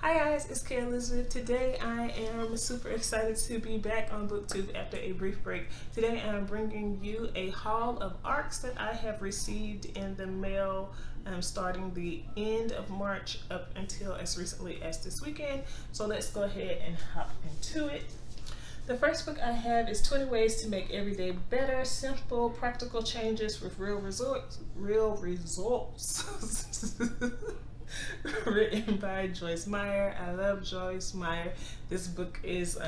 Hi guys, it's Kay Elizabeth. Today I am super excited to be back on Booktube after a brief break. Today I'm bringing you a haul of ARCs that I have received in the mail starting the end of March up until as recently as this weekend. So let's go ahead and hop into it. The first book I have is 20 Ways to Make Every Day Better, Simple, Practical Changes with Real Results. Written by Joyce Meyer. I love Joyce Meyer. This book is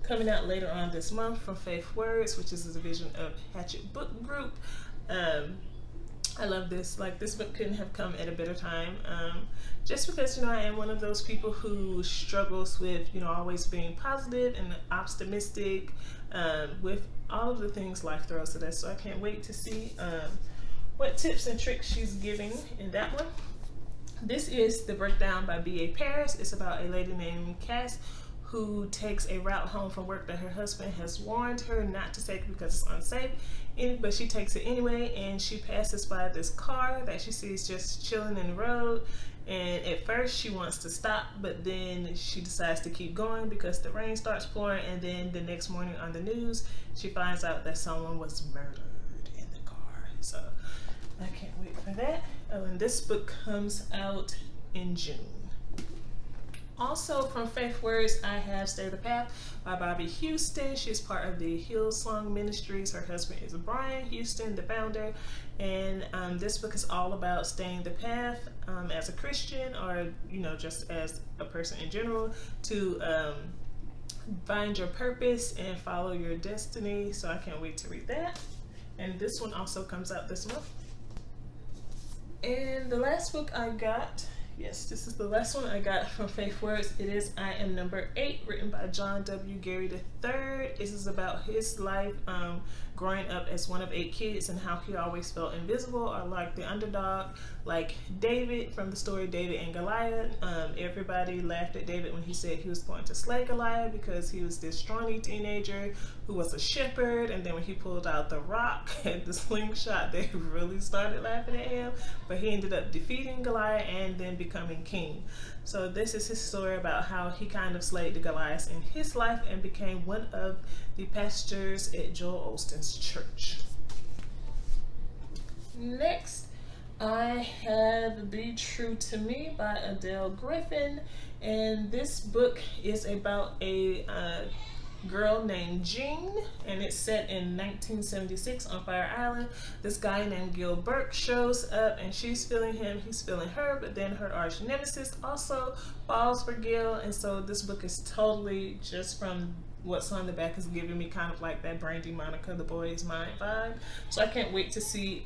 coming out later on this month from Faith Words, which is a division of Hatchet Book Group. I love this. Like, this book couldn't have come at a better time. Just because, I am one of those people who struggles with, always being positive and optimistic with all of the things life throws at us. So I can't wait to see what tips and tricks she's giving in that one. This is The Breakdown by B.A. Paris. It's about a lady named Cass who takes a route home from work that her husband has warned her not to take because it's unsafe, but she takes it anyway, and she passes by this car that she sees just chilling in the road, and at first she wants to stop, but then she decides to keep going because the rain starts pouring, and then the next morning on the news she finds out that someone was murdered in the car. So I can't wait for that. Oh, and this book comes out in June. Also from Faith Words, I have Stay the Path by Bobby Houston. She's part of the Hillsong Ministries. Her husband is Brian Houston, the founder. And this book is all about staying the path as a Christian, or just as a person in general, to find your purpose and follow your destiny. So I can't wait to read that. And this one also comes out this month. And the last book I got, yes, this is the last one I got from Faith Words. It is I Am Number 8, written by John W. Gary III. This is about his life growing up as one of 8 kids and how he always felt invisible or like the underdog, like David from the story David and Goliath. Everybody laughed at David when he said he was going to slay Goliath because he was this scrawny teenager who was a shepherd, and then when he pulled out the rock and the slingshot, they really started laughing at him, but he ended up defeating Goliath and then becoming king. So this is his story about how he kind of slayed the Goliaths in his life and became one of the pastors at Joel Osteen's church. Next, I have Be True to Me by Adele Griffin, and this book is about a girl named Jean, and it's set in 1976 on Fire Island. This guy named Gil Burke shows up, and she's feeling him, he's feeling her, but then her arch nemesis also falls for Gil, and so this book is totally, just from what's on the back, is giving me kind of like that Brandy Monica, The Boy Is Mine vibe. So I can't wait to see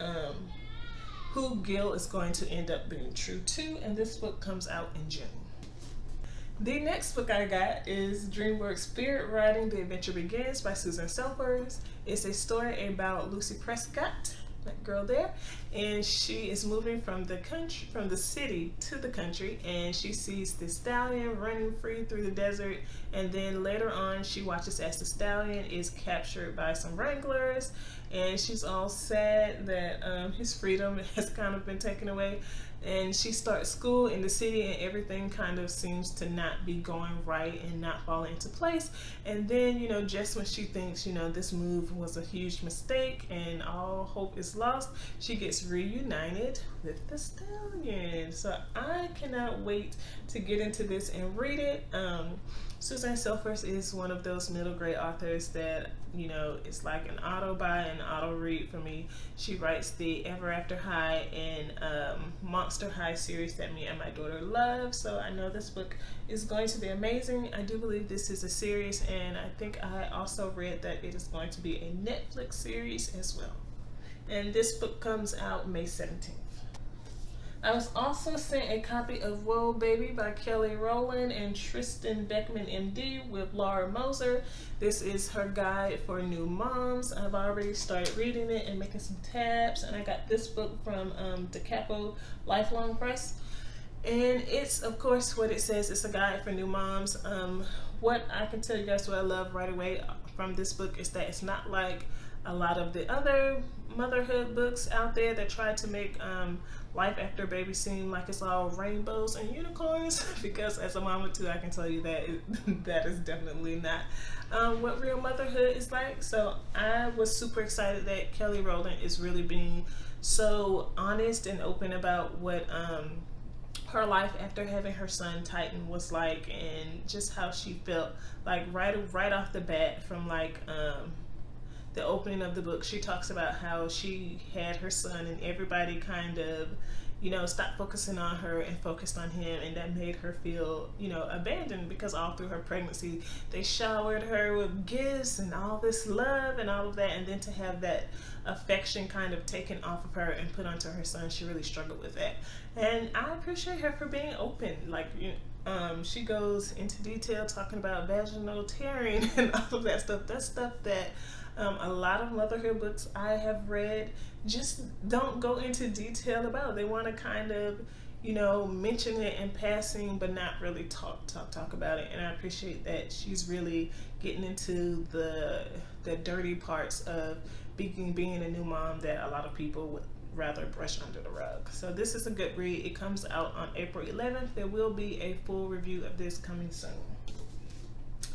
who Gil is going to end up being true to, and this book comes out in June. The next book I got is Dreamwork Spirit, Writing The Adventure Begins by Susan Selfers. It's a story about Lucy Prescott, that girl there, and she is moving from the city to the country, and she sees the stallion running free through the desert, and then later on she watches as the stallion is captured by some wranglers, and she's all sad that his freedom has kind of been taken away. And she starts school in the city, and everything kind of seems to not be going right and not falling into place. And then, just when she thinks, this move was a huge mistake and all hope is lost, she gets reunited with the stallion. So I cannot wait to get into this and read it. Susan Selfers is one of those middle grade authors that, it's like an auto buy and auto read for me. She writes the Ever After High and Monster High series that me and my daughter love. So I know this book is going to be amazing. I do believe this is a series, and I think I also read that it is going to be a Netflix series as well. And this book comes out May 17th. I was also sent a copy of Whoa Baby by Kelly Rowland and Tristan Beckman MD with Laura Moser. This is her guide for new moms. I've already started reading it and making some tabs, and I got this book from Da Capo Lifelong Press. And it's, of course, what it says. It's a guide for new moms. What I can tell you guys what I love right away from this book is that it's not like a lot of the other motherhood books out there that try to make life after baby seem like it's all rainbows and unicorns, because as a mama too, I can tell you that that is definitely not what real motherhood is like. So I was super excited that Kelly Rowland is really being so honest and open about what her life after having her son Titan was like, and just how she felt like right off the bat from like the opening of the book. She talks about how she had her son and everybody kind of, you know, stopped focusing on her and focused on him, and that made her feel, you know, abandoned, because all through her pregnancy they showered her with gifts and all this love and all of that, and then to have that affection kind of taken off of her and put onto her son, she really struggled with that. And I appreciate her for being open. Like, she goes into detail talking about vaginal tearing and all of that stuff. That's stuff that a lot of motherhood books I have read just don't go into detail about. They want to kind of, you know, mention it in passing, but not really talk about it. And I appreciate that she's really getting into the dirty parts of being a new mom that a lot of people would rather brush under the rug. So this is a good read. It comes out on April 11th. There will be a full review of this coming soon.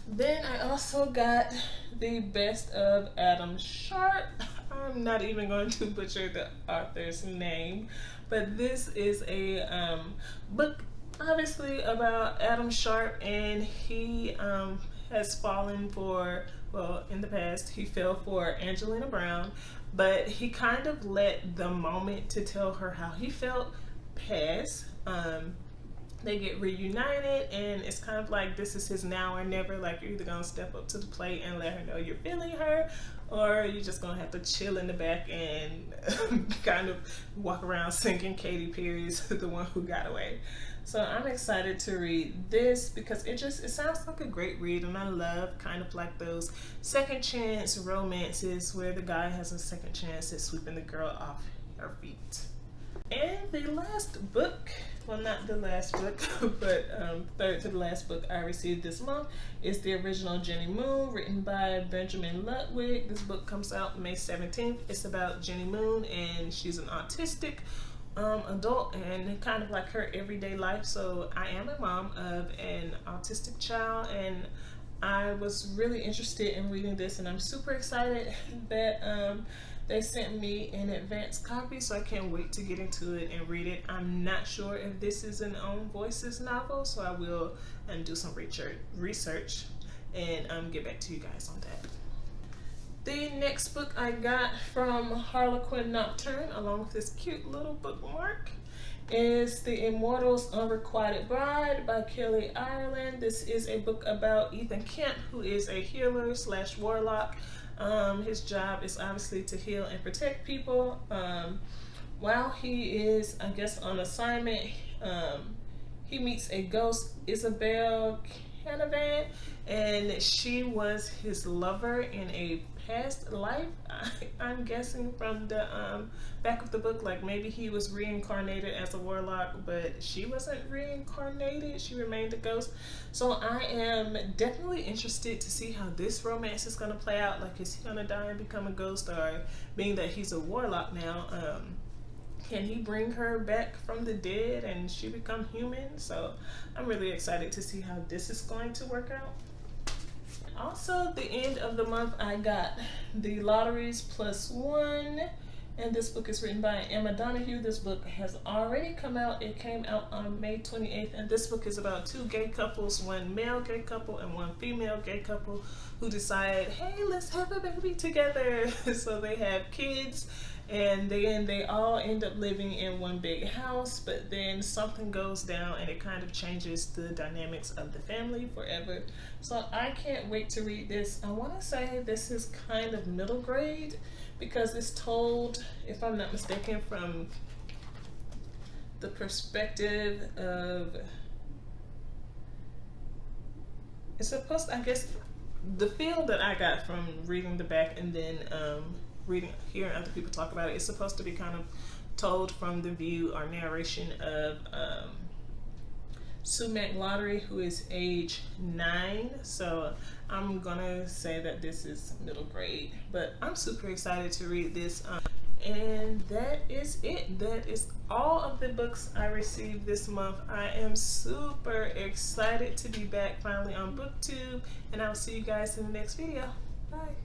Then I also got The Best of Adam Sharp. I'm not even going to butcher the author's name, but this is a book obviously about Adam Sharp, and he has fallen for, well, in the past he fell for Angelina Brown, but he kind of let the moment to tell her how he felt pass. They get reunited, and it's kind of like this is his now or never. Like, you're either gonna step up to the plate and let her know you're feeling her, or you're just gonna have to chill in the back and kind of walk around singing Katy Perry's The One Who Got Away. So I'm excited to read this because it sounds like a great read, and I love kind of like those second chance romances where the guy has a second chance at sweeping the girl off her feet. And the last book, well, not the last book, but third to the last book I received this month is the original Jenny Moon, written by Benjamin Ludwig. This book comes out May 17th. It's about Jenny Moon, and she's an autistic adult and kind of like her everyday life. So I am a mom of an autistic child, and I was really interested in reading this, and I'm super excited that they sent me an advance copy, so I can't wait to get into it and read it. I'm not sure if this is an Own Voices novel, so I will do some research and get back to you guys on that. The next book I got from Harlequin Nocturne, along with this cute little bookmark, is The Immortals Unrequited Bride by Kelly Ireland. This is a book about Ethan Kemp, who is a healer / warlock. His job is obviously to heal and protect people. While he is, I guess, on assignment, he meets a ghost, Isabel Canavan, and she was his lover in a past life. I'm guessing from the back of the book, like maybe he was reincarnated as a warlock, but she wasn't reincarnated. She remained a ghost. So I am definitely interested to see how this romance is going to play out. Like, is he going to die and become a ghost, or being that he's a warlock now, can he bring her back from the dead and she become human? So I'm really excited to see how this is going to work out. Also, the end of the month, I got The Lotteries Plus One, and this book is written by Emma Donahue. This book has already come out. It came out on May 28th, and this book is about two gay couples, one male gay couple and one female gay couple, who decide, hey, let's have a baby together. So they have kids, and then they all end up living in one big house, but then something goes down and it kind of changes the dynamics of the family forever. So I can't wait to read this. I want to say this is kind of middle grade, because it's told, if I'm not mistaken, from the perspective of, it's supposed, I guess, the feel that I got from reading the back and then hearing other people talk about it, it's supposed to be kind of told from the view or narration of Sumac Lottery, who is age 9. So I'm gonna say that this is middle grade, but I'm super excited to read this. And that is it. That is all of the books I received this month. I am super excited to be back finally on BookTube, and I'll see you guys in the next video. Bye.